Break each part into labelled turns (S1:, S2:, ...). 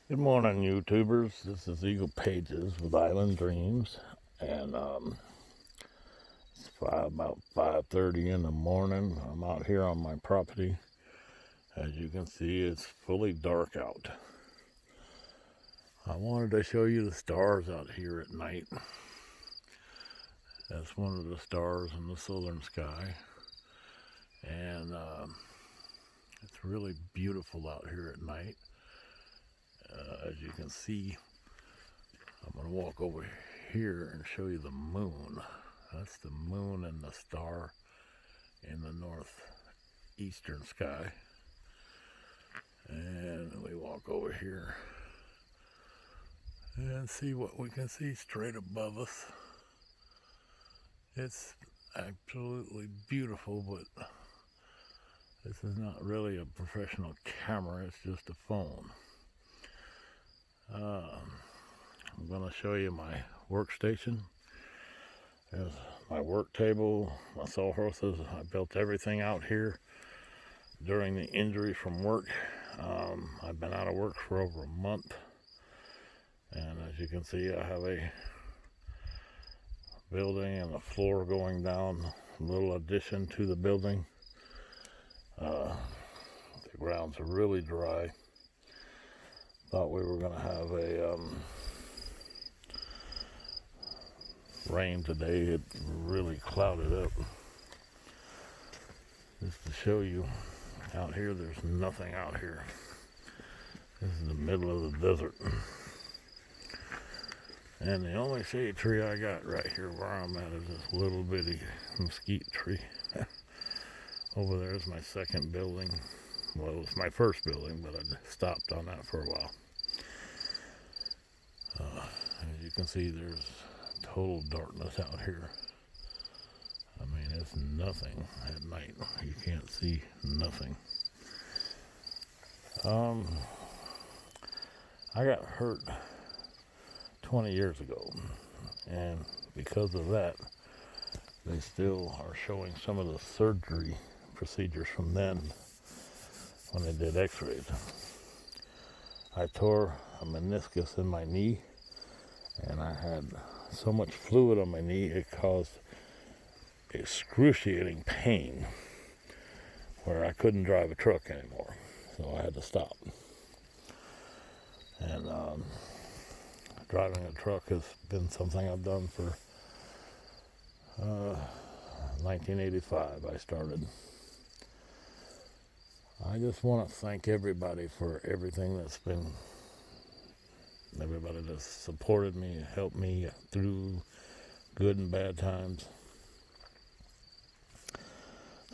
S1: Good morning, YouTubers. This is Eagle Pages with Island Dreams, and it's about 5:30 in the morning. I'm out here on my property. As you can see, it's fully dark out. I wanted to show you the stars out here at night. That's one of the stars in the southern sky, and it's really beautiful out here at night. As you can see, I'm going to walk over here and show you the moon. That's the moon and the star in the northeastern sky. And we walk over here and see what we can see straight above us. It's absolutely beautiful, but this is not really a professional camera, it's just a phone. I'm going to show you my workstation. There's my work table, my sawhorses. I built everything out here during the injury from work. I've been out of work for over a month, and as you can see, I have a building and a floor going down, a little addition to the building. The grounds are really dry. Thought we were going to have a rain today. It really clouded up. Just to show you, out here there's nothing out here. This is the middle of the desert. And the only shade tree I got right here where I'm at is this little bitty mesquite tree. Over there is my second building. Well, it was my first building, but I stopped on that for a while. As you can see, there's total darkness out here. I mean, it's nothing at night. You can't see nothing. I got hurt 20 years ago, and because of that, they still are showing some of the surgery procedures from then when they did x-rays. I tore a meniscus in my knee, and I had so much fluid on my knee it caused excruciating pain where I couldn't drive a truck anymore, so I had to stop. And driving a truck has been something I've done for 1985 I started. I just want to thank everybody for everything everybody that's supported me, helped me through good and bad times.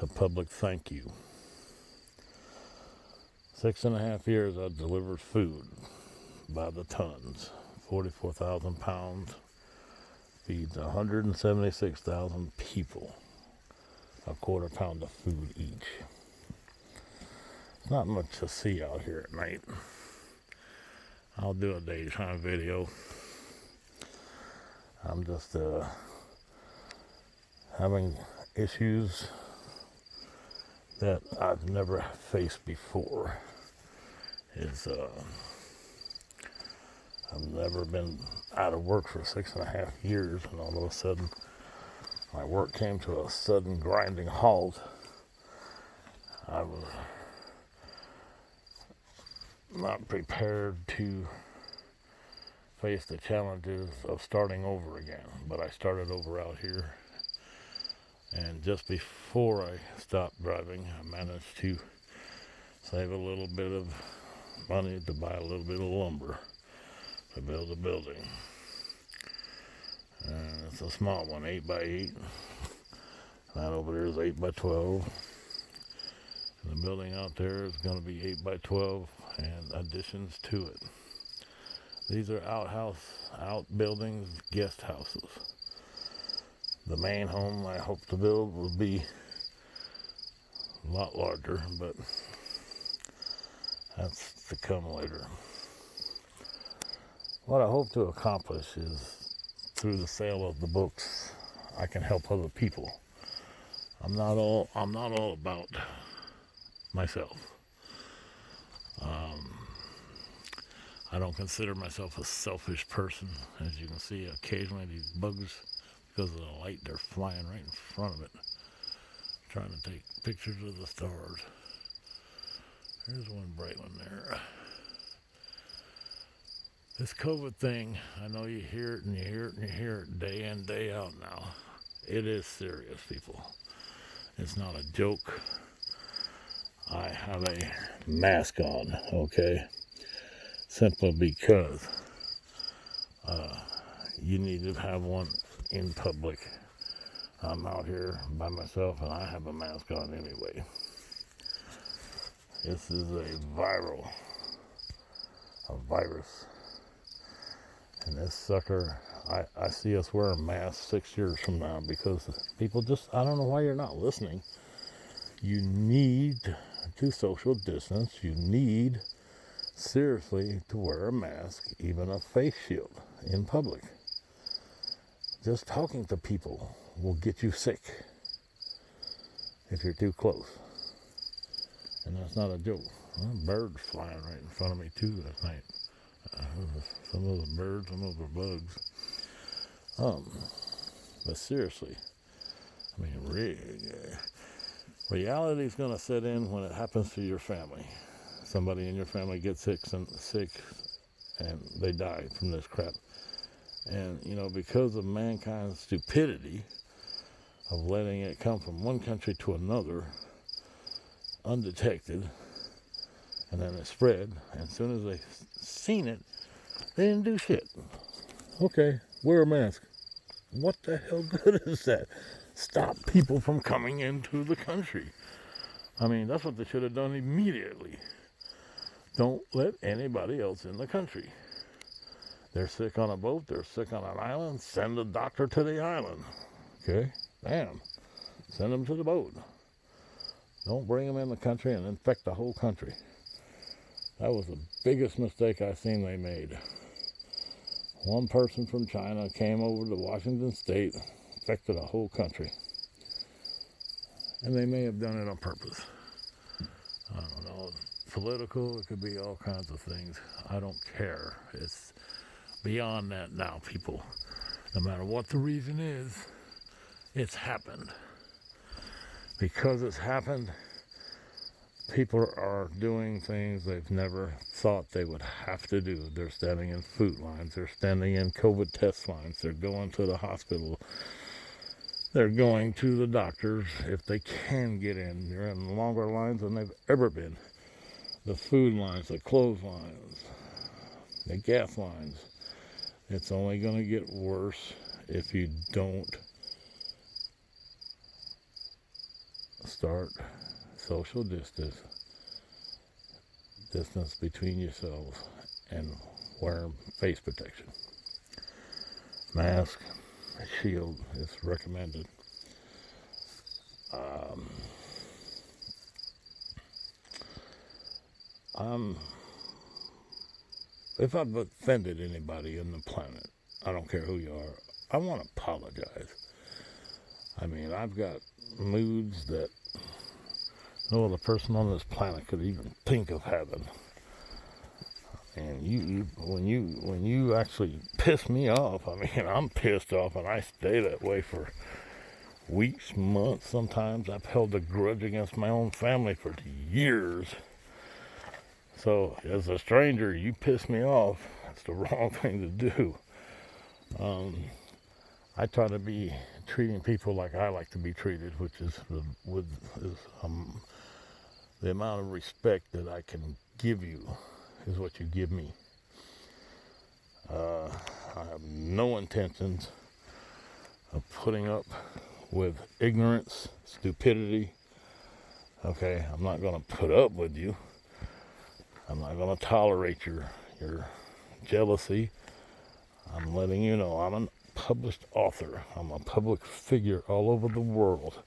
S1: A public thank you. 6.5 years I've delivered food by the tons. 44,000 pounds, feeds 176,000 people, a quarter pound of food each. Not much to see out here at night. I'll do a daytime video. I'm just having issues that I've never faced before. I've never been out of work for 6.5 years, and all of a sudden my work came to a sudden grinding halt. I was not prepared to face the challenges of starting over again, but I started over out here, and just before I stopped driving, I managed to save a little bit of money to buy a little bit of lumber to build a building. And it's a small one, 8x8. That over there is 8x12. And the building out there is going to be 8x12 and additions to it. These are outbuildings, guest houses. The main home I hope to build will be a lot larger, but that's to come later. What I hope to accomplish is, through the sale of the books, I can help other people. I'm not all about myself. I don't consider myself a selfish person. As you can see, occasionally these bugs, because of the light, they're flying right in front of it, trying to take pictures of the stars. There's one bright one there. This COVID thing, I know you hear it and you hear it and you hear it day in, day out now. It is serious, people. It's not a joke. I have a mask on, okay? Simply because you need to have one in public. I'm out here by myself and I have a mask on anyway. This is a virus. And this sucker, I see us wearing masks 6 years from now because people just, I don't know why you're not listening. You need to social distance. You need, seriously, to wear a mask, even a face shield in public. Just talking to people will get you sick if you're too close. And that's not a joke. Birds flying right in front of me too last night. Some of them birds, some of them bugs. But seriously, I mean, reality is going to set in when it happens to your family. Somebody in your family gets sick and they die from this crap. And, you know, because of mankind's stupidity of letting it come from one country to another undetected, and then it spread, and as soon as they seen it, they didn't do shit. Okay, wear a mask. What the hell good is that? Stop people from coming into the country. I mean, that's what they should have done immediately. Don't let anybody else in the country. They're sick on a boat, they're sick on an island, send a doctor to the island. Okay? Bam. Send them to the boat. Don't bring them in the country and infect the whole country. That was the biggest mistake I've seen they made. One person from China came over to Washington State, infected a whole country. And they may have done it on purpose. I don't know. Political, it could be all kinds of things. I don't care. It's beyond that now, people. No matter what the reason is, it's happened. Because it's happened, people are doing things they've never thought they would have to do. They're standing in food lines. They're standing in COVID test lines. They're going to the hospital. They're going to the doctors if they can get in. They're in longer lines than they've ever been. The food lines, the clothes lines, the gas lines. It's only going to get worse if you don't start social distance between yourselves and wear face protection. Mask, shield is recommended. If I've offended anybody on the planet, I don't care who you are, I want to apologize. I mean, I've got moods that no other person on this planet could even think of having. And when you actually piss me off, I mean, I'm pissed off, and I stay that way for weeks, months. Sometimes I've held a grudge against my own family for years. So, as a stranger, you piss me off. That's the wrong thing to do. I try to be treating people like I like to be treated, which is the amount of respect that I can give you is what you give me. I have no intentions of putting up with ignorance, stupidity. Okay, I'm not going to put up with you. I'm not going to tolerate your jealousy. I'm letting you know I'm a published author. I'm a public figure all over the world.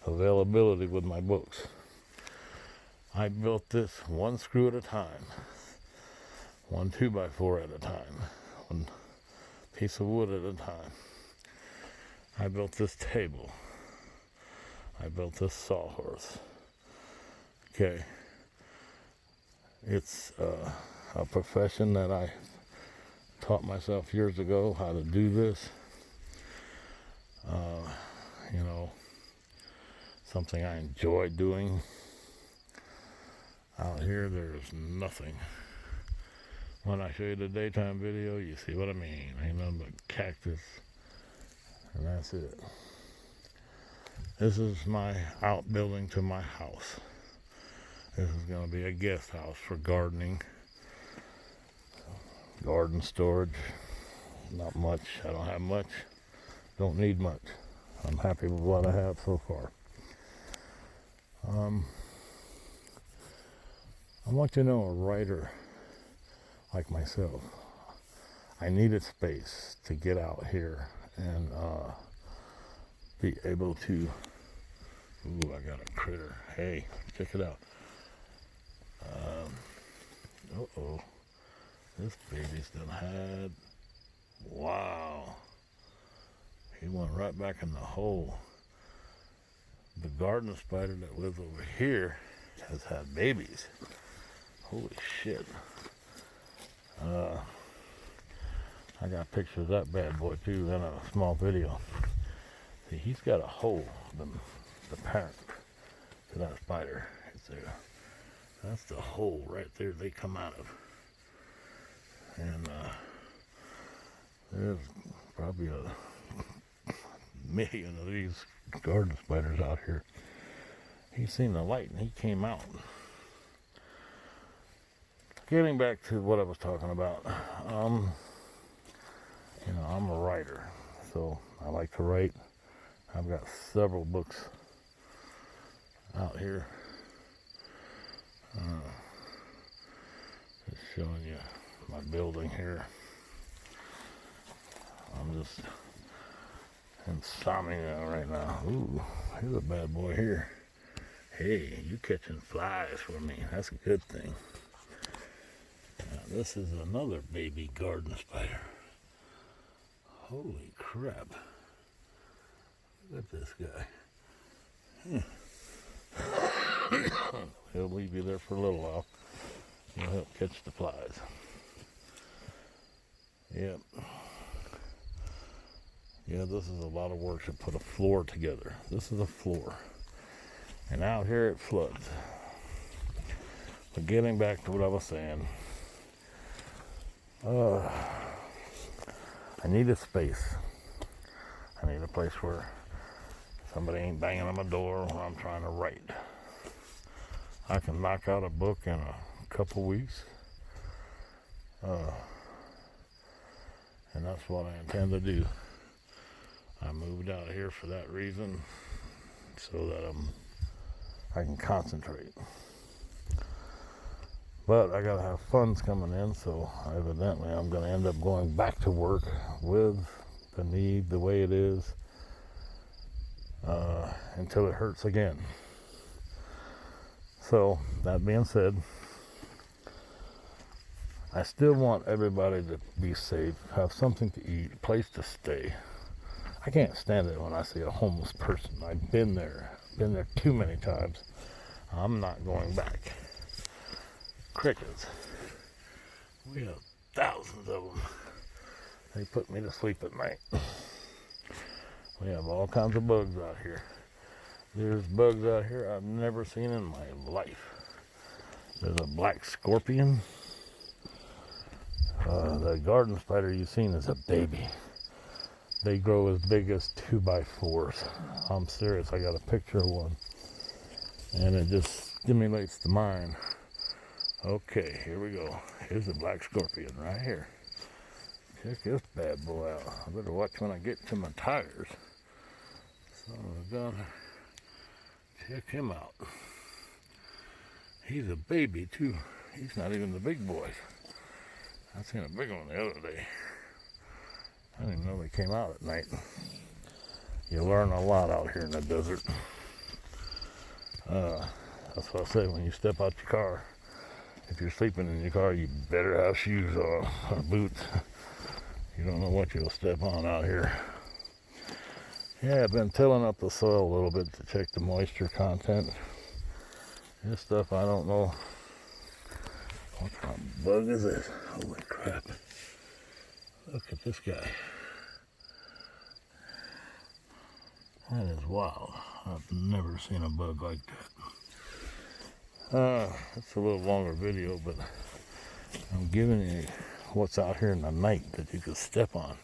S1: Availability with my books. I built this one screw at a time. One 2x4 at a time. One piece of wood at a time. I built this table. I built this sawhorse. Okay. It's a profession that I taught myself years ago how to do this. You know, something I enjoy doing. Out here, there's nothing. When I show you the daytime video, you see what I mean. Ain't nothing but cactus, and that's it. This is my outbuilding to my house. This is going to be a guest house for gardening, garden storage. Not much. I don't have much. Don't need much. I'm happy with what I have so far. I want you to know, a writer like myself, I needed space to get out here and be able to. Ooh, I got a critter. Hey, check it out. Uh-oh. This baby's done had. Wow. He went right back in the hole. The garden spider that lives over here has had babies. Holy shit. I got pictures of that bad boy too in a small video. See, he's got a hole, the parent to that spider. It's there. That's the hole right there they come out of. And there's probably a million of these garden spiders out here. He seen the light and he came out. Getting back to what I was talking about, you know, I'm a writer, so I like to write. I've got several books out here. Just showing you my building here. I'm just insomnia right now. Ooh, here's a bad boy here. Hey, you catching flies for me. That's a good thing. Now, this is another baby garden spider. Holy crap. Look at this guy. He'll leave you there for a little while. He'll help catch the flies. Yep. Yeah, this is a lot of work to put a floor together. This is a floor. And out here it floods. But getting back to what I was saying, I need a space. I need a place where somebody ain't banging on my door when I'm trying to write. I can knock out a book in a couple weeks. And that's what I intend to do. I moved out here for that reason, so that I can concentrate. But I gotta have funds coming in, so evidently I'm gonna end up going back to work with the need the way it is until it hurts again. So that being said, I still want everybody to be safe, have something to eat, a place to stay. I can't stand it when I see a homeless person. I've been there too many times. I'm not going back. Crickets. We have thousands of them. They put me to sleep at night. We have all kinds of bugs out here. There's bugs out here I've never seen in my life. There's a black scorpion. The garden spider you've seen is a baby. They grow as big as 2x4s. I'm serious, I got a picture of one. And it just stimulates the mind. Okay, here we go. Here's a black scorpion right here. Check this bad boy out. I better watch when I get to my tires. So I'm gonna check him out. He's a baby too. He's not even the big boys. I seen a big one the other day. I didn't even know they came out at night. You learn a lot out here in the desert. That's what I say, when you step out your car, if you're sleeping in your car, you better have shoes on or boots. You don't know what you'll step on out here. Yeah, I've been tilling up the soil a little bit to check the moisture content. This stuff, I don't know What kind of bug is this? Holy crap. Look at this guy. That is wild. I've never seen a bug like that. It's a little longer video, but I'm giving you what's out here in the night that you could step on.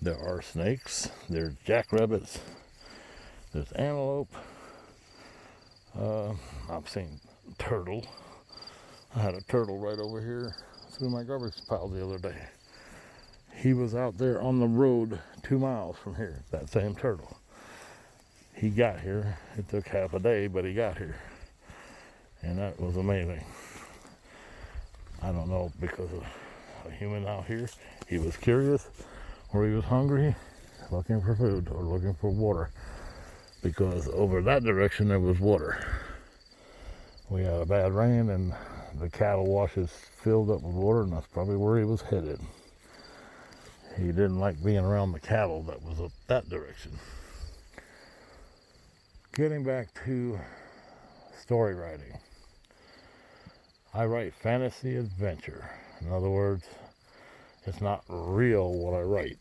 S1: There are snakes, there's jackrabbits, there's antelope. I've seen turtle. I had a turtle right over here through my garbage pile the other day. He was out there on the road 2 miles from here, that same turtle. He got here. It took half a day, but he got here. And that was amazing. I don't know, because of a human out here, he was curious, or he was hungry, looking for food, or looking for water. Because over that direction there was water. We had a bad rain, and the cattle washes filled up with water, and that's probably where he was headed. He didn't like being around the cattle that was up that direction. Getting back to story writing. I write fantasy adventure. In other words, it's not real what I write.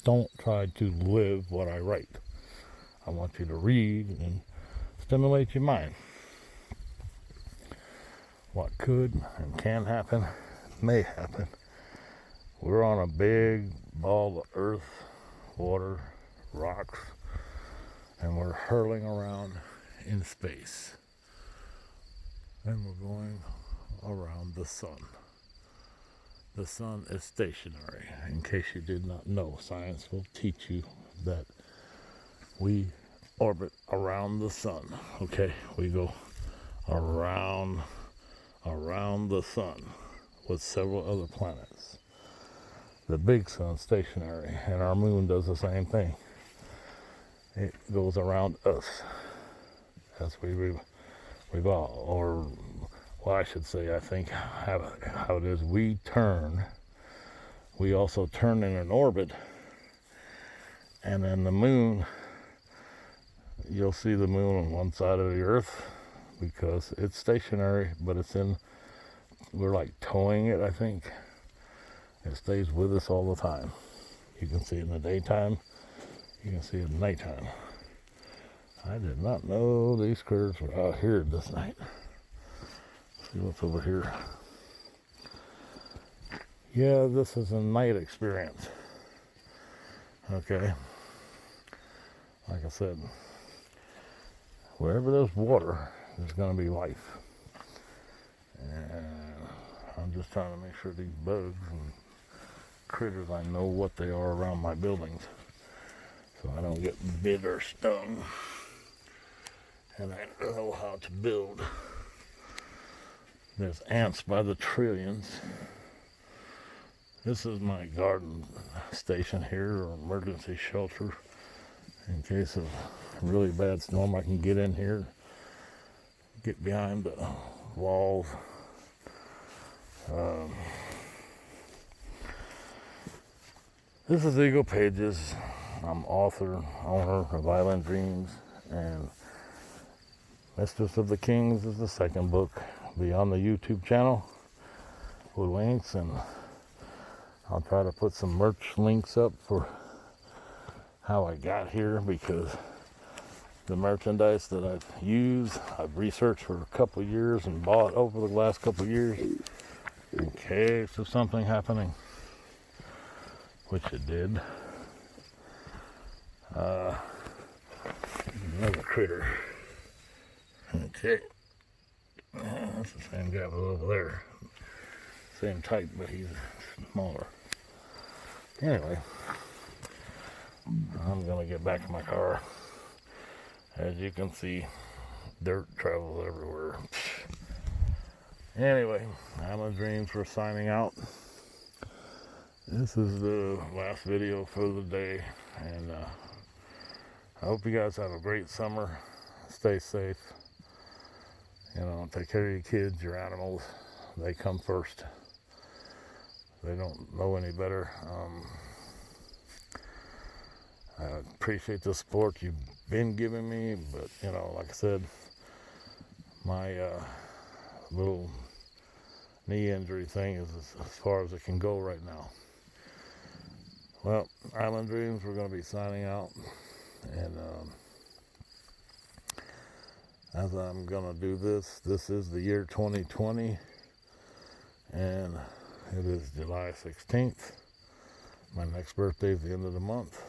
S1: Don't try to live what I write. I want you to read and stimulate your mind. What could and can happen may happen. We're on a big ball of earth, water, rocks, and we're hurling around in space. And we're going around the sun. The sun is stationary. In case you did not know, science will teach you that we orbit around the sun. Okay, we go around the sun with several other planets. The big sun's stationary, and our moon does the same thing. It goes around us as we revolve, or, well, I should say, I think how it is, we also turn in an orbit, and then the moon, you'll see the moon on one side of the earth because it's stationary, but we're like towing it, I think. It stays with us all the time. You can see it in the daytime, you can see it at nighttime. I did not know these critters were out here this night. Let's see what's over here. Yeah, this is a night experience. Okay. Like I said, wherever there's water, there's going to be life. And I'm just trying to make sure these bugs and critters, I know what they are around my buildings, so I don't get bit or stung. And I know how to build. There's ants by the trillions. This is my garden station here, or emergency shelter. In case of a really bad storm, I can get in here, get behind the walls. This is Eagle Pages. I'm author, owner of Island Dreams, and Mistress of the Kings is the second book. Be on the YouTube channel with links, and I'll try to put some merch links up for how I got here, because the merchandise that I've used, I've researched for a couple of years and bought over the last couple of years in case of something happening, which it did. Another critter. Okay. That's the same guy over there. Same type, but he's smaller. Anyway, I'm going to get back to my car. As you can see, dirt travels everywhere. Anyway, Island Dreams, we're signing out. This is the last video for the day, and I hope you guys have a great summer. Stay safe. You know, take care of your kids, your animals. They come first. They don't know any better. I appreciate the support you've been giving me, but, you know, like I said, my little knee injury thing is as far as it can go right now. Well, Island Dreams, we're going to be signing out. And as I'm going to do this is the year 2020. And it is July 16th. My next birthday is the end of the month.